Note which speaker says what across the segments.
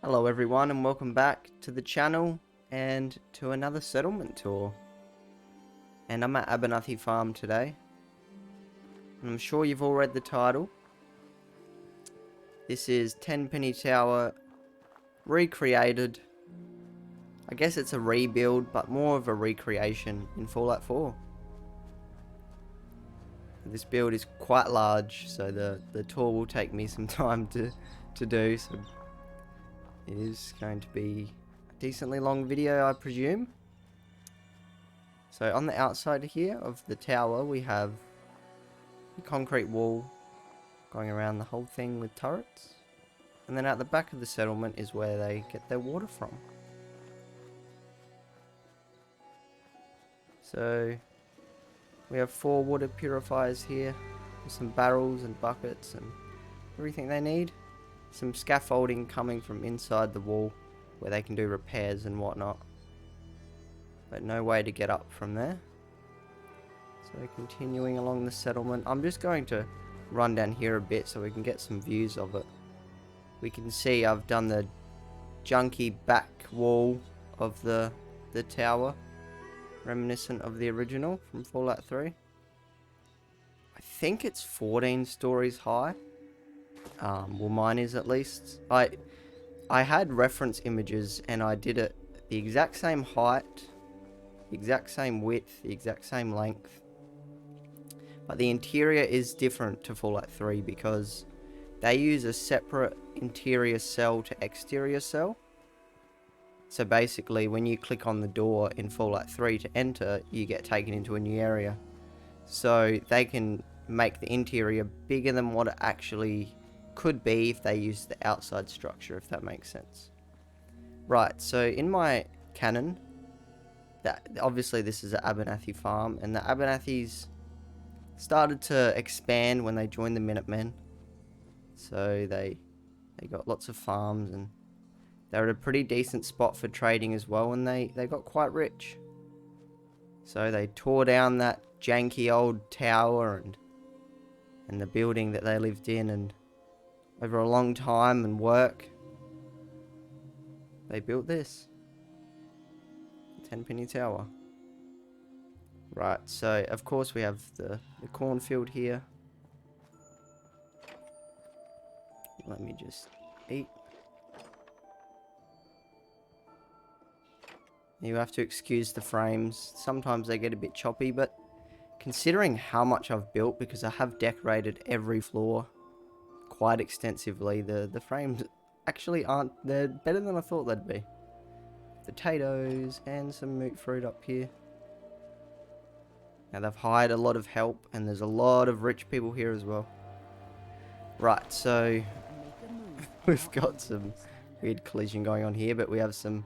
Speaker 1: Hello everyone and welcome back to the channel and to another settlement tour. And I'm at Abernathy farm today. And I'm sure you've all read the title. This is Tenpenny Tower recreated. I guess it's a rebuild, but more of a recreation in Fallout 4. This build is quite large, so the tour will take me some time to do. So it is going to be a decently long video, I presume. So on the outside here of the tower, we have a concrete wall going around the whole thing with turrets. And then at the back of the settlement is where they get their water from. So we have 4 water purifiers here with some barrels and buckets and everything they need. Some scaffolding coming from inside the wall where they can do repairs and whatnot. But no way to get up from there. So continuing along the settlement, I'm just going to run down here a bit so we can get some views of it. We can see I've done the junky back wall of the tower, reminiscent of the original from Fallout 3. I think it's 14 stories high. Well, mine is at least. I had reference images and I did it the exact same height, the exact same width, the exact same length. But the interior is different to Fallout 3 because they use a separate interior cell to exterior cell. So basically when you click on the door in Fallout 3 to enter, you get taken into a new area. So they can make the interior bigger than what it actually could be if they use the outside structure, if that makes sense. Right, so in my canon, that obviously this is an Abernathy farm, and the Abernathys started to expand when they joined the Minutemen. So they got lots of farms and they're at a pretty decent spot for trading as well, and they got quite rich. So they tore down that janky old tower and the building that they lived in, and over a long time and work, they built this. Tenpenny Tower. Right, so of course we have the cornfield here. Let me just eat. You have to excuse the frames. Sometimes they get a bit choppy, but considering how much I've built, because I have decorated every floor quite extensively, the frames actually aren't, they're better than I thought they'd be. Potatoes and some moot fruit up here. Now they've hired a lot of help and there's a lot of rich people here as well. Right, so we've got some weird collision going on here, but we have some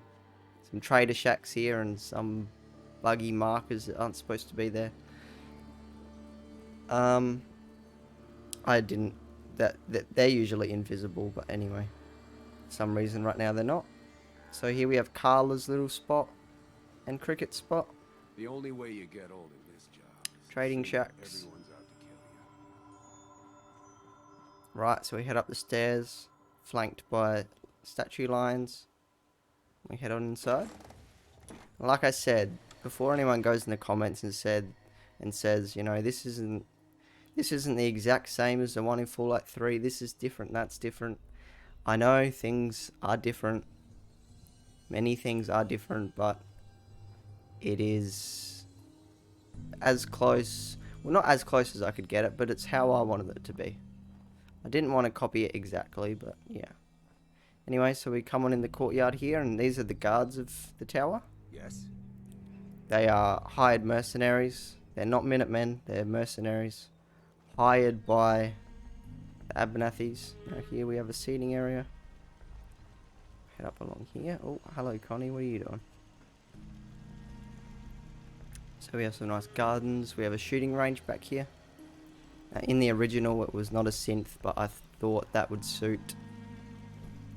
Speaker 1: trader shacks here and some buggy markers that aren't supposed to be there. I didn't, that they're usually invisible, but anyway, for some reason right now they're not. So here we have Carla's little spot and Cricket's spot.
Speaker 2: The only way you get old in this job is
Speaker 1: Trading
Speaker 2: to see
Speaker 1: shacks.
Speaker 2: everyone's out to kill you.
Speaker 1: Right, so we head up the stairs, flanked by statue lines. We head on inside. Like I said, before anyone goes in the comments and says, you know, this isn't the exact same as the one in Fallout 3. This is different. That's different. I know things are different. Many things are different, but it is as close. Well, not as close as I could get it, but it's how I wanted it to be. I didn't want to copy it exactly, but yeah. Anyway, so we come on in the courtyard here, and these are the guards of the tower.
Speaker 2: Yes.
Speaker 1: They are hired mercenaries. They're not Minutemen, they're mercenaries. Hired by the Abernathys. Now here we have a seating area. Head up along here. Oh, hello Connie, what are you doing? So we have some nice gardens. We have a shooting range back here. Now, in the original it was not a synth, but I thought that would suit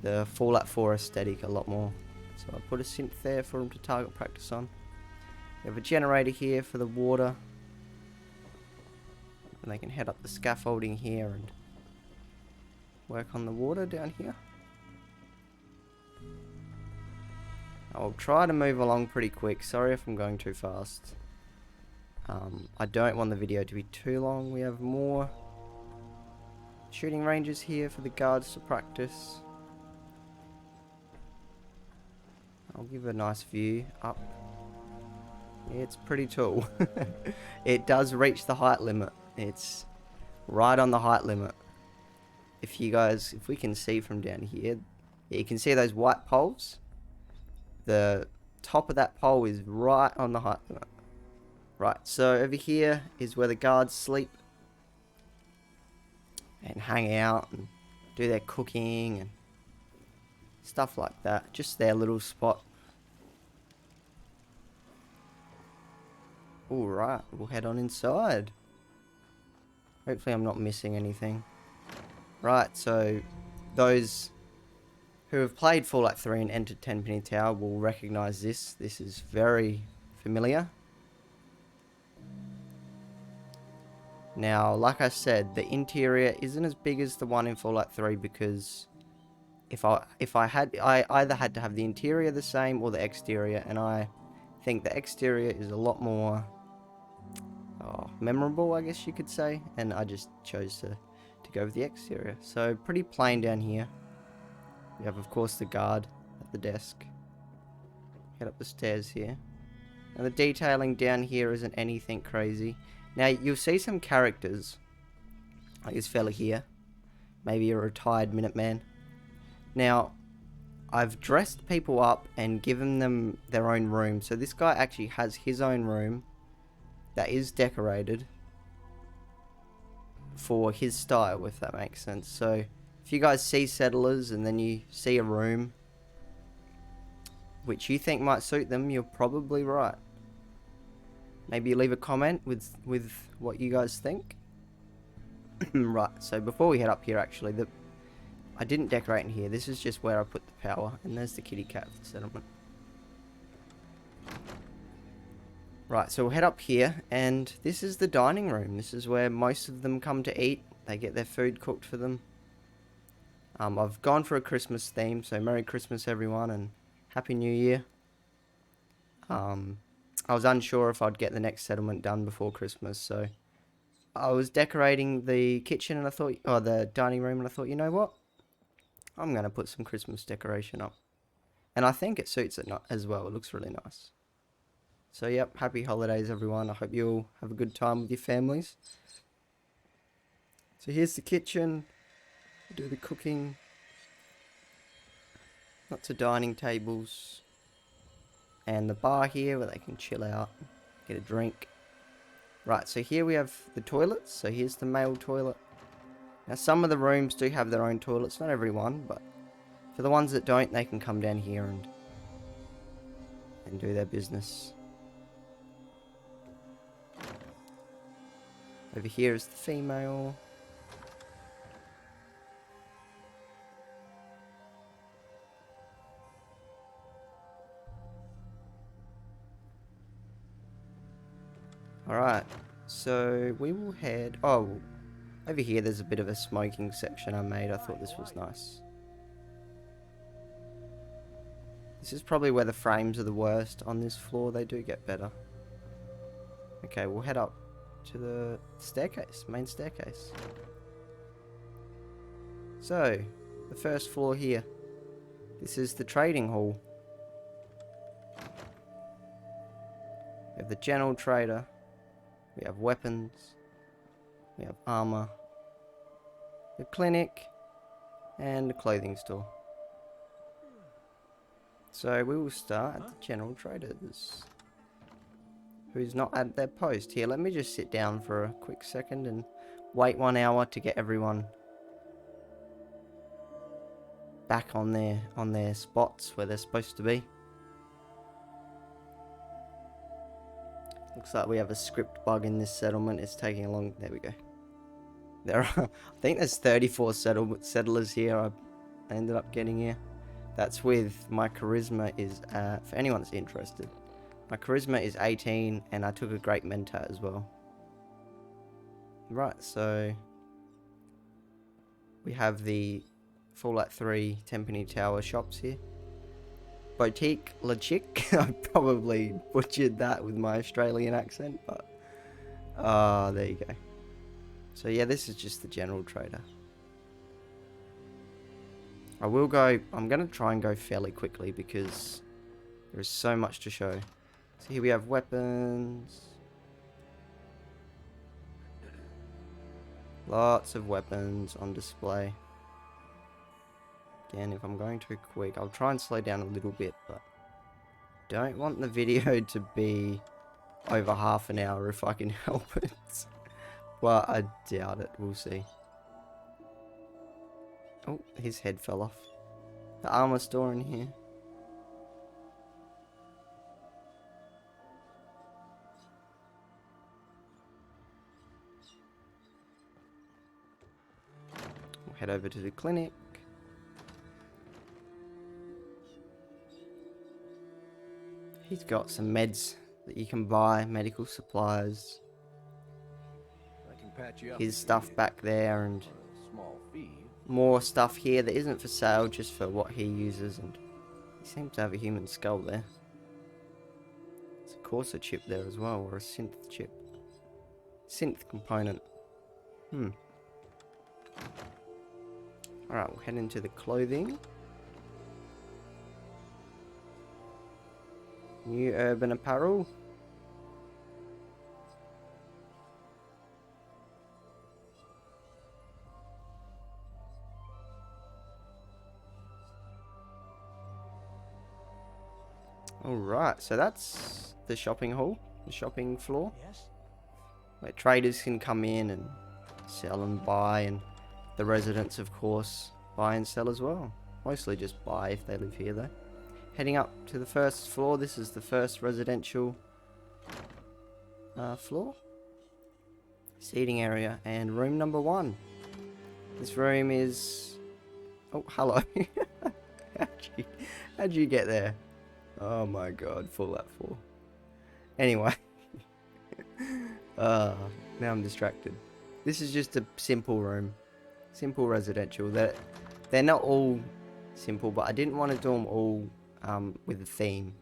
Speaker 1: the Fallout 4 aesthetic a lot more. So I put a synth there for them to target practice on. We have a generator here for the water. And they can head up the scaffolding here and work on the water down here. I'll try to move along pretty quick. Sorry if I'm going too fast. I don't want the video to be too long. We have more shooting ranges here for the guards to practice. I'll give a nice view up. Yeah, it's pretty tall. It does reach the height limit. It's right on the height limit. If we can see from down here, you can see those white poles. The top of that pole is right on the height limit. Right, so over here is where the guards sleep and hang out and do their cooking and stuff like that. Just their little spot. Alright, we'll head on inside. Hopefully I'm not missing anything. Right, so those who have played Fallout 3 and entered Tenpenny Tower will recognise this. This is very familiar. Now, like I said, the interior isn't as big as the one in Fallout 3 because I either had to have the interior the same or the exterior, and I think the exterior is a lot more memorable, I guess you could say, and I just chose to go with the exterior. So pretty plain down here. We have, of course, the guard at the desk. Head up the stairs here. And the detailing down here isn't anything crazy. Now, you'll see some characters, like this fella here, maybe a retired Minuteman. Now, I've dressed people up and given them their own room. So this guy actually has his own room that is decorated for his style, if that makes sense. So if you guys see settlers and then you see a room which you think might suit them, you're probably right. Maybe leave a comment with what you guys think. Right, so before we head up here, actually, I didn't decorate in here. This is just where I put the power, and there's the kitty cat for the settlement. Right, so we'll head up here, and this is the dining room. This is where most of them come to eat. They get their food cooked for them. I've gone for a Christmas theme, so Merry Christmas, everyone, and Happy New Year. I was unsure if I'd get the next settlement done before Christmas, so I was decorating the kitchen and the dining room, and I thought, you know what? I'm going to put some Christmas decoration up. And I think it suits it as well. It looks really nice. So, yep, happy holidays, everyone. I hope you all have a good time with your families. So here's the kitchen. Do the cooking. Lots of dining tables. And the bar here where they can chill out, get a drink. Right, so here we have the toilets. So here's the male toilet. Now some of the rooms do have their own toilets, not everyone, but for the ones that don't, they can come down here and do their business. Over here is the female. Alright, so we will head... Oh, over here there's a bit of a smoking section I made. I thought this was nice. This is probably where the frames are the worst. On this floor they do get better. Okay, we'll head up to the staircase, main staircase. So, the first floor here. This is the trading hall. We have the general trader. We have weapons, we have armor, the clinic, and the clothing store. So we will start at the general traders, who's not at their post. Here, let me just sit down for a quick second and wait 1 hour to get everyone back on their spots where they're supposed to be. Looks like we have a script bug in this settlement. It's taking a long... There we go. There are... I think there's 34 settlers here I ended up getting here. That's with... My charisma is... for anyone that's interested. My charisma is 18 and I took a great mentor as well. Right, so... We have the Fallout 3 Tenpenny Tower shops here. Boutique La Chick. I probably butchered that with my Australian accent, but there you go. So yeah, this is just the general trader. I'm gonna try and go fairly quickly because there is so much to show. So here we have weapons. Lots of weapons on display. Again, if I'm going too quick, I'll try and slow down a little bit, but don't want the video to be over half an hour if I can help it. But I doubt it. We'll see. Oh, his head fell off. The armor store in here. We'll head over to the clinic. He's got some meds that you can buy, medical supplies.
Speaker 2: I can patch you up
Speaker 1: His
Speaker 2: if you
Speaker 1: stuff
Speaker 2: need
Speaker 1: back there, and
Speaker 2: it. A small fee.
Speaker 1: more stuff here that isn't for sale, just for what he uses. And he seems to have a human skull there. There's of course a chip there as well, or a synth chip. Synth component. Alright, we'll head into the clothing. New urban apparel. Alright, so that's the shopping hall, the shopping floor.
Speaker 3: Yes?
Speaker 1: Where traders can come in and sell and buy, and the residents, of course, buy and sell as well. Mostly just buy if they live here, though. Heading up to the first floor. This is the first residential floor. Seating area and room number 1. This room is... Oh, hello. How'd you get there? Oh my god, full that 4. Anyway. Now I'm distracted. This is just a simple room. Simple residential. They're not all simple, but I didn't want to do them all with a theme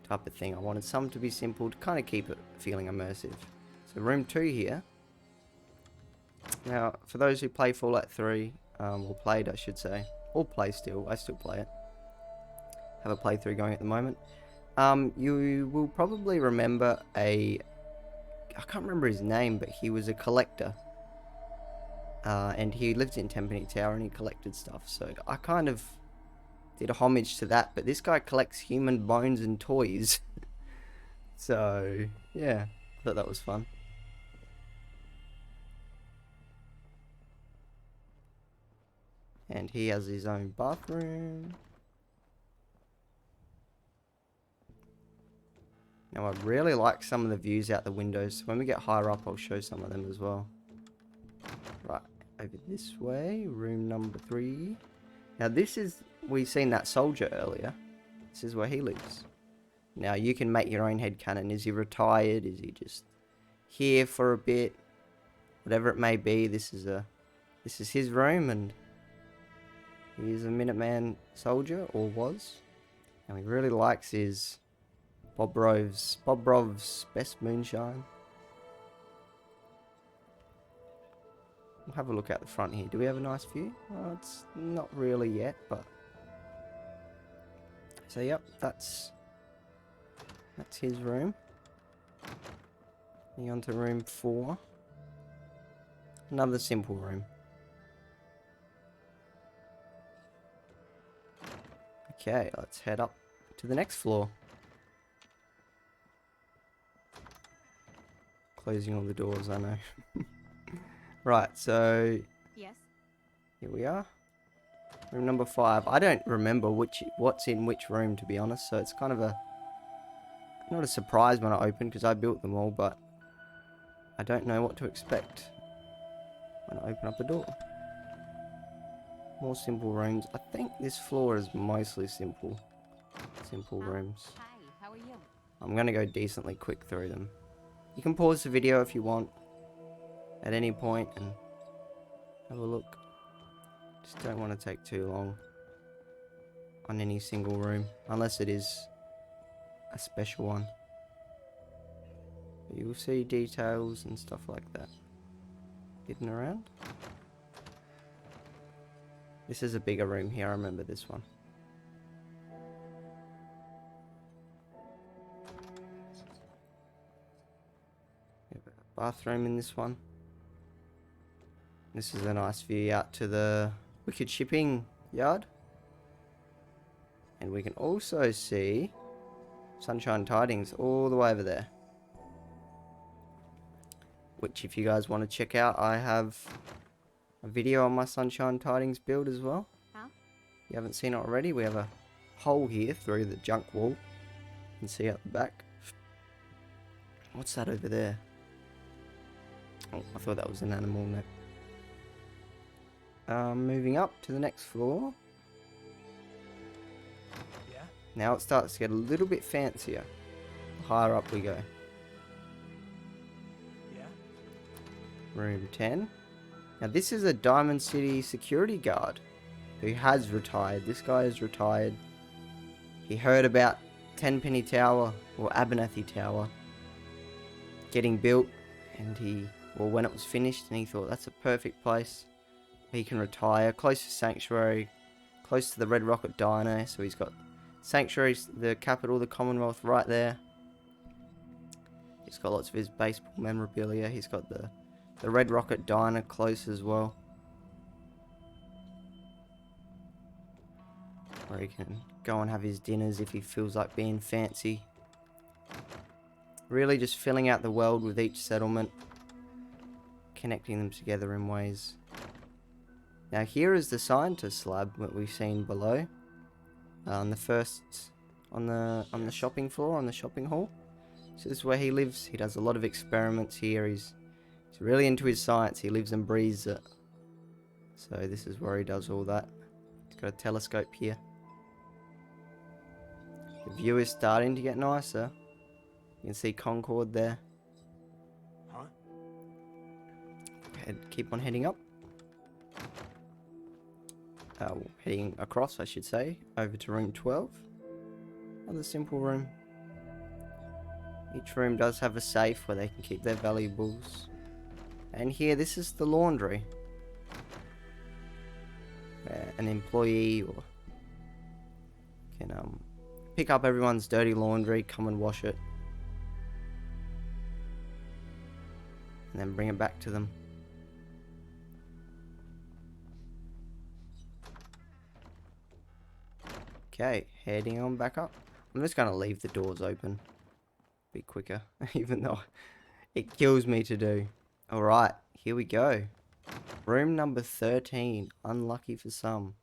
Speaker 1: type of thing. I wanted some to be simple to kind of keep it feeling immersive. So room 2 here. Now, for those who play Fallout 3, or played I should say, or play still, I still play it. Have a playthrough going at the moment. You will probably remember I can't remember his name, but he was a collector. And he lived in Tenpenny Tower and he collected stuff. So I kind of did a homage to that, but this guy collects human bones and toys. So, yeah, thought that was fun. And he has his own bathroom. Now I really like some of the views out the windows. So when we get higher up, I'll show some of them as well. Right, over this way, room number 3. Now this is, we seen that soldier earlier. This is where he lives. Now you can make your own headcanon. Is he retired? Is he just here for a bit? Whatever it may be, this is his room, and he is a Minuteman soldier, or was. And he really likes his Bob Rov's best moonshine. We'll have a look out the front here. Do we have a nice view? Well, it's not really yet, but... So, yep, that's his room. Moving on to room 4. Another simple room. Okay, let's head up to the next floor. Closing all the doors, I know. Right, so
Speaker 4: Yes.
Speaker 1: here we are. Room number 5. I don't remember what's in which room, to be honest, so it's kind of not a surprise when I open, because I built them all, but I don't know what to expect when I open up a door. More simple rooms. I think this floor is mostly simple rooms.
Speaker 4: Hi, how are you?
Speaker 1: I'm going to go decently quick through them. You can pause the video if you want at any point and have a look. Just don't want to take too long. on any single room, unless it is a special one. But you'll see details and stuff like that hidden around. This is a bigger room here, I remember this one. We have a bathroom in this one. This is a nice view out to the Wicked shipping yard. And we can also see Sunshine Tidings all the way over there. Which, if you guys want to check out, I have a video on my Sunshine Tidings build as well.
Speaker 3: Huh?
Speaker 1: If you haven't seen it already, we have a hole here through the junk wall. You can see out the back. What's that over there? Oh, I thought that was an animal neck. Moving up to the next floor.
Speaker 2: Yeah?
Speaker 1: Now it starts to get a little bit fancier. The higher up we go.
Speaker 2: Yeah?
Speaker 1: Room 10. Now this is a Diamond City security guard who has retired. This guy is retired. He heard about Tenpenny Tower, or Abernathy Tower, getting built, and well, when it was finished, and he thought that's a perfect place. He can retire, close to Sanctuary, close to the Red Rocket Diner, so he's got Sanctuary, the capital, the Commonwealth right there. He's got lots of his baseball memorabilia. He's got the Red Rocket Diner close as well, where he can go and have his dinners if he feels like being fancy. Really just filling out the world with each settlement, connecting them together in ways. Now here is the scientist lab that we've seen below, on the first, on the shopping floor, on the shopping hall. So this is where he lives. He does a lot of experiments here. He's really into his science. He lives and breathes it. So this is where he does all that. He's got a telescope here. The view is starting to get nicer. You can see Concord there.
Speaker 2: Huh?
Speaker 1: Keep on heading up. Heading across, I should say, over to room 12. Another simple room. Each room does have a safe where they can keep their valuables. And here, this is the laundry, where an employee or can pick up everyone's dirty laundry, come and wash it, and then bring it back to them. Okay, heading on back up. I'm just going to leave the doors open. Be quicker, even though it kills me to do. Alright, here we go. Room number 13. Unlucky for some.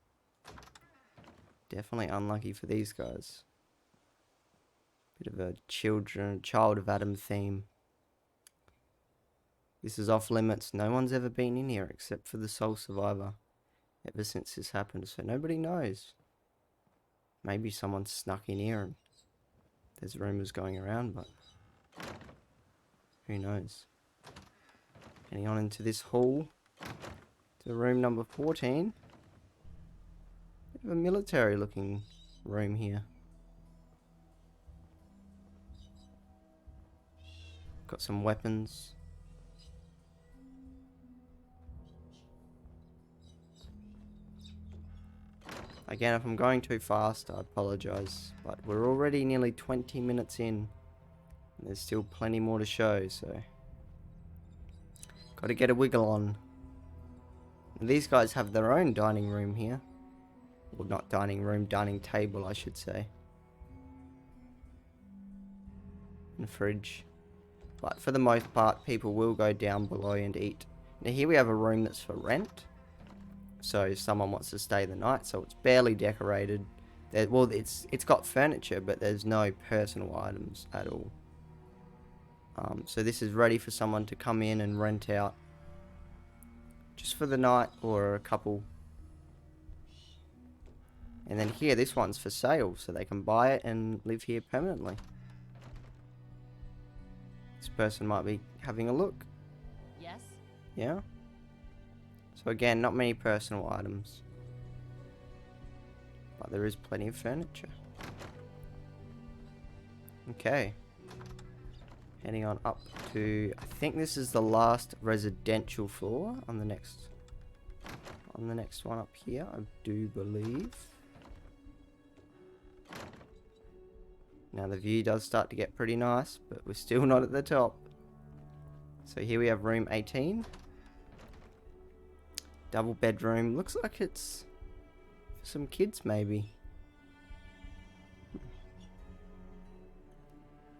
Speaker 1: Definitely unlucky for these guys. Bit of a child of Adam theme. This is off limits. No one's ever been in here except for the sole survivor. Ever since this happened, so nobody knows. Maybe someone snuck in here and there's rumors going around, but who knows. Heading on into this hall to room number 14. Bit of a military looking room here. Got some weapons. Again, if I'm going too fast, I apologise, but we're already nearly 20 minutes in, and there's still plenty more to show, so got to get a wiggle on. And these guys have their own dining room here. Well, not dining room, dining table, I should say. And a fridge. But for the most part, people will go down below and eat. Now here we have a room that's for rent. So if someone wants to stay the night, so it's barely decorated. Well, it's got furniture, but there's no personal items at all. So this is ready for someone to come in and rent out, just for the night or a couple. And then here, this one's for sale, so they can buy it and live here permanently. This person might be having a look.
Speaker 3: Yes?
Speaker 1: Yeah. So again, not many personal items. But there is plenty of furniture. Okay. Heading on up to, I think this is the last residential floor on the next one up here, I do believe. Now the view does start to get pretty nice, but we're still not at the top. So here we have room 18. Double bedroom. Looks like it's for some kids maybe.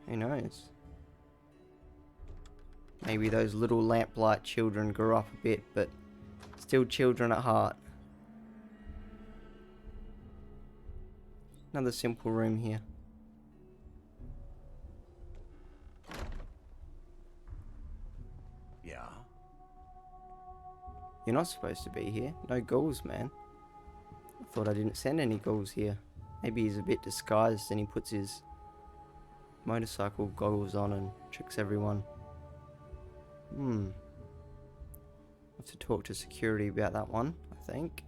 Speaker 1: Who knows? Maybe those little lamplight children grew up a bit, but still children at heart. Another simple room here.
Speaker 2: Yeah.
Speaker 1: You're not supposed to be here. No ghouls, man. I thought I didn't send any ghouls here. Maybe he's a bit disguised and he puts his motorcycle goggles on and tricks everyone. Have to talk to security about that one, I think.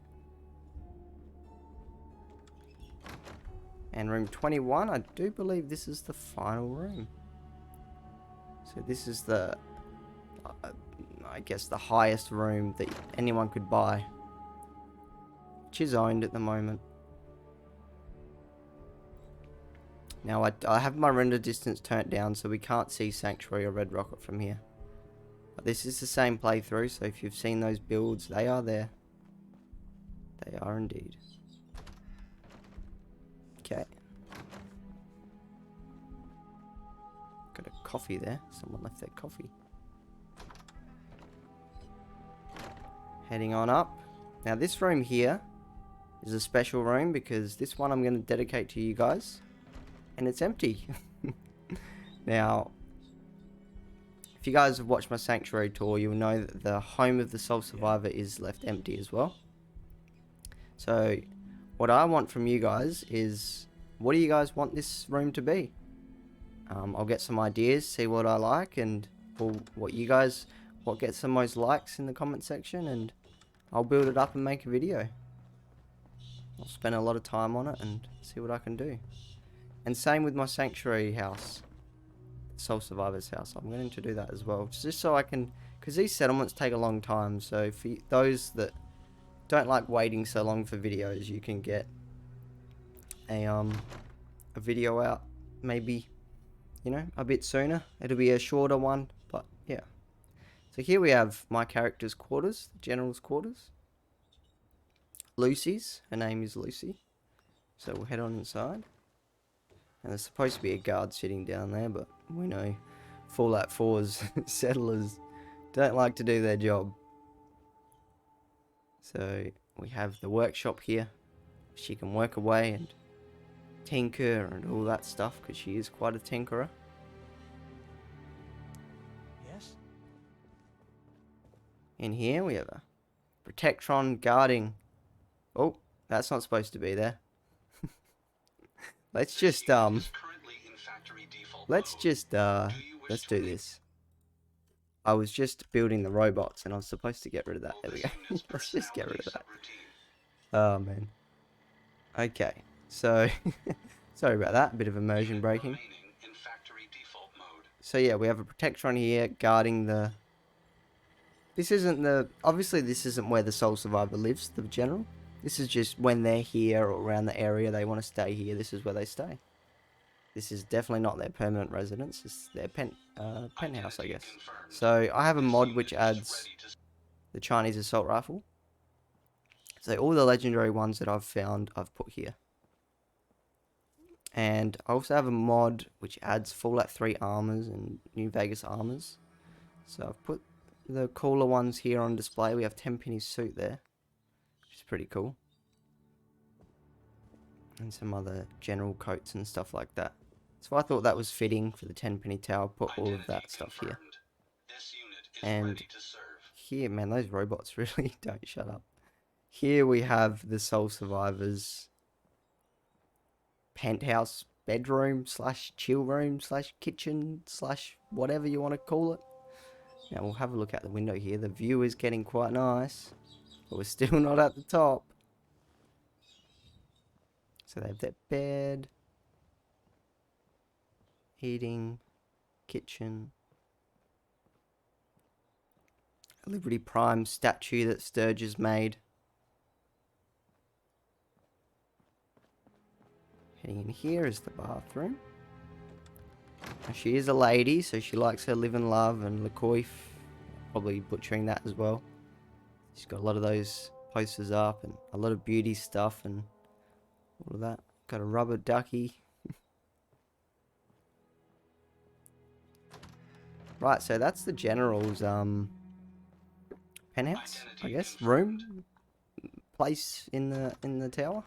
Speaker 1: And room 21, I do believe this is the final room. So this is the, I guess the highest room that anyone could buy, which is owned at the moment. Now I have my render distance turned down so we can't see Sanctuary or Red Rocket from here. But this is the same playthrough, so if you've seen those builds, they are there. They are indeed. Okay. Got a coffee there. Someone left their coffee. Heading on up. Now this room here is a special room because this one I'm going to dedicate to you guys. And it's empty. Now, if you guys have watched my Sanctuary tour, you'll know that the home of the Sole Survivor is left empty as well. So, what I want from you guys is, what do you guys want this room to be? I'll get some ideas, see what I like, and what gets the most likes in the comment section, and I'll build it up and make a video. I'll spend a lot of time on it and see what I can do. And same with my Sanctuary house. Sole Survivor's house. I'm going to do that as well. Just so I can... Because these settlements take a long time. So for those that don't like waiting so long for videos, you can get a video out maybe, you know, a bit sooner. It'll be a shorter one. But yeah. So here we have my character's quarters. The General's quarters. Lucy's. Her name is Lucy. So we'll head on inside. And there's supposed to be a guard sitting down there, but we know Fallout 4's settlers don't like to do their job. So we have the workshop here. She can work away and tinker and all that stuff because she is quite a tinkerer.
Speaker 2: Yes?
Speaker 1: In here we have a Protectron guarding. Oh, that's not supposed to be there. Let's just let's do this. I was just building the robots and I was supposed to get rid of that. There we go. Let's just get rid of that. Oh man. Okay, so sorry about that, a bit of immersion breaking. So yeah, we have a Protectron here guarding the... obviously this isn't where the Sole Survivor lives, the General. This is just when they're here or around the area they want to stay here, this is where they stay. This is definitely not their permanent residence, it's their penthouse, I guess. So I have a mod which adds the Chinese assault rifle. So all the legendary ones that I've found, I've put here. And I also have a mod which adds Fallout 3 armors and New Vegas armors. So I've put the cooler ones here on display. We have Tenpenny's suit there, which is pretty cool. And some other general coats and stuff like that. So I thought that was fitting for the Tenpenny Tower. Put all of that stuff here. And here, man, those robots really don't shut up. Here we have the Sole Survivors penthouse bedroom slash chill room slash kitchen slash whatever you want to call it. Now we'll have a look out the window here. The view is getting quite nice, but we're still not at the top. So they have their bed, eating, kitchen, a Liberty Prime statue that Sturgis made. Heading in here is the bathroom. Now she is a lady, so she likes her live and love and LaCoif, probably butchering that as well. She's got a lot of those posters up and a lot of beauty stuff and all of that. Got a rubber ducky. Right, so that's the general's penthouse, I guess, room, place in the tower.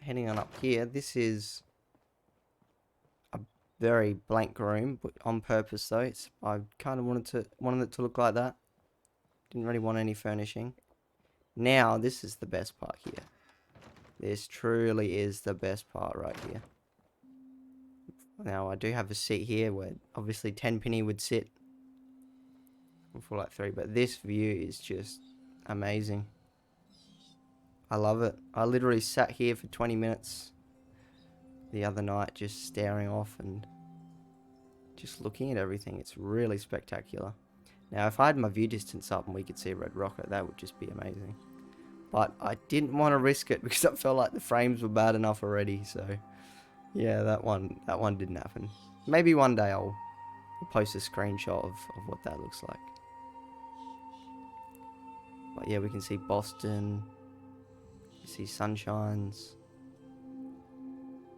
Speaker 1: Heading on up here, this is a very blank room, but on purpose though. I kind of wanted it to look like that. Didn't really want any furnishing. Now this is the best part here. This truly is the best part right here. Now I do have a seat here where obviously Tenpenny would sit for like 3, but this view is just amazing. I love it. I literally sat here for 20 minutes the other night just staring off and just looking at everything. It's really spectacular. Now if I had my view distance up and we could see Red Rocket, that would just be amazing. But I didn't want to risk it because I felt like the frames were bad enough already, so yeah, that one didn't happen. Maybe one day I'll post a screenshot of what that looks like. But yeah, we can see Boston. You see sunshines.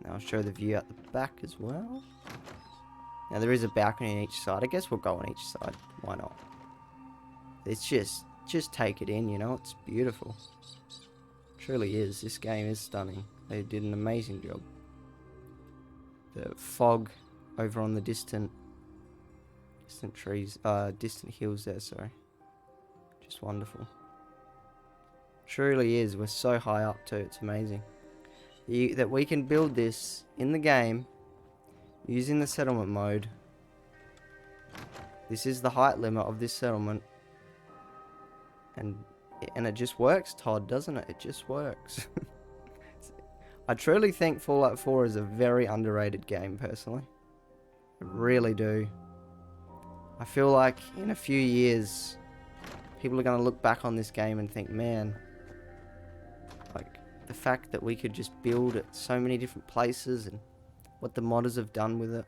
Speaker 1: Now I'll show the view at the back as well. Now there is a balcony on each side. I guess we'll go on each side. Why not? It's just take it in, you know. It's beautiful. It truly is. This game is stunning. They did an amazing job. The fog over on the distant trees, distant hills there, sorry. Just wonderful. Truly is. We're so high up too. It's amazing. That we can build this in the game using the settlement mode. This is the height limit of this settlement. And it just works, Todd, doesn't it? It just works. I truly think Fallout 4 is a very underrated game, personally. I really do. I feel like in a few years, people are going to look back on this game and think, man, like, the fact that we could just build at so many different places and what the modders have done with it.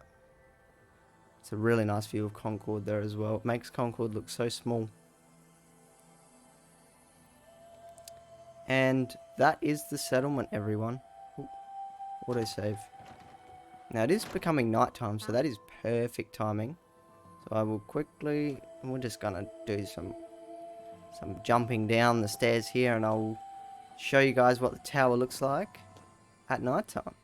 Speaker 1: It's a really nice view of Concord there as well. It makes Concord look so small. And that is the settlement, everyone. Ooh, autosave. Now it is becoming nighttime, so that is perfect timing. So I will quickly, we're just gonna do some jumping down the stairs here, and I'll show you guys what the tower looks like at nighttime.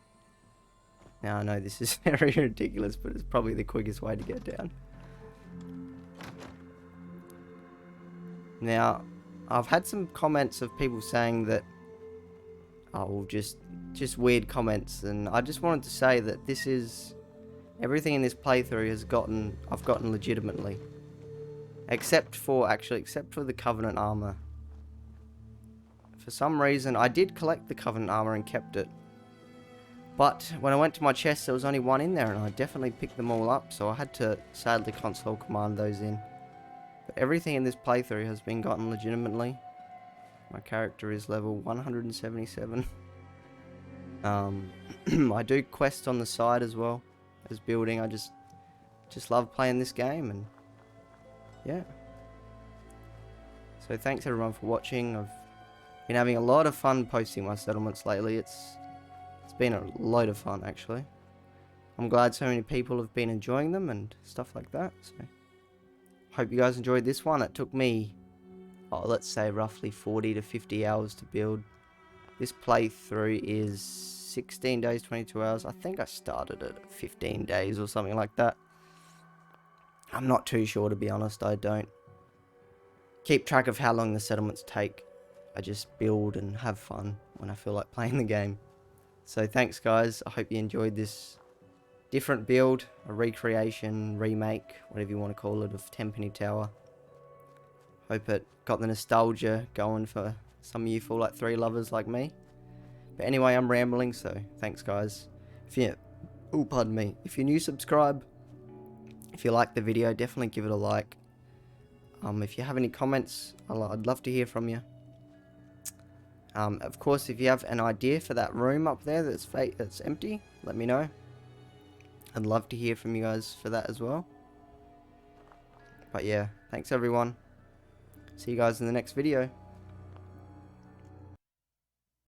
Speaker 1: Now I know this is very ridiculous, but it's probably the quickest way to get down. Now, I've had some comments of people saying that, oh, just weird comments, and I just wanted to say that this is everything in this playthrough I've gotten legitimately, except for the Covenant armor. For some reason, I did collect the Covenant armor and kept it, but when I went to my chest, there was only one in there, and I definitely picked them all up, so I had to sadly console command those in. But everything in this playthrough has been gotten legitimately. My character is level 177. I do quest on the side as well as building. I just love playing this game, and yeah. So thanks everyone for watching. I've been having a lot of fun posting my settlements lately. It's been a load of fun, actually. I'm glad so many people have been enjoying them and stuff like that. So hope you guys enjoyed this one. It took me, let's say roughly 40 to 50 hours to build. This playthrough is 16 days, 22 hours. I think I started it at 15 days or something like that. I'm not too sure, to be honest. I don't keep track of how long the settlements take. I just build and have fun when I feel like playing the game. So thanks guys. I hope you enjoyed this different build, a recreation, remake, whatever you want to call it, of Tenpenny Tower. Hope it got the nostalgia going for some of you Fallout 3 lovers like me. But anyway, I'm rambling, so thanks guys. If you, oh pardon me, if you're new, subscribe. If you like the video, definitely give it a like. If you have any comments, I'd love to hear from you. Of course, if you have an idea for that room up there that's empty, let me know. I'd love to hear from you guys for that as well. But yeah, thanks everyone. See you guys in the next video.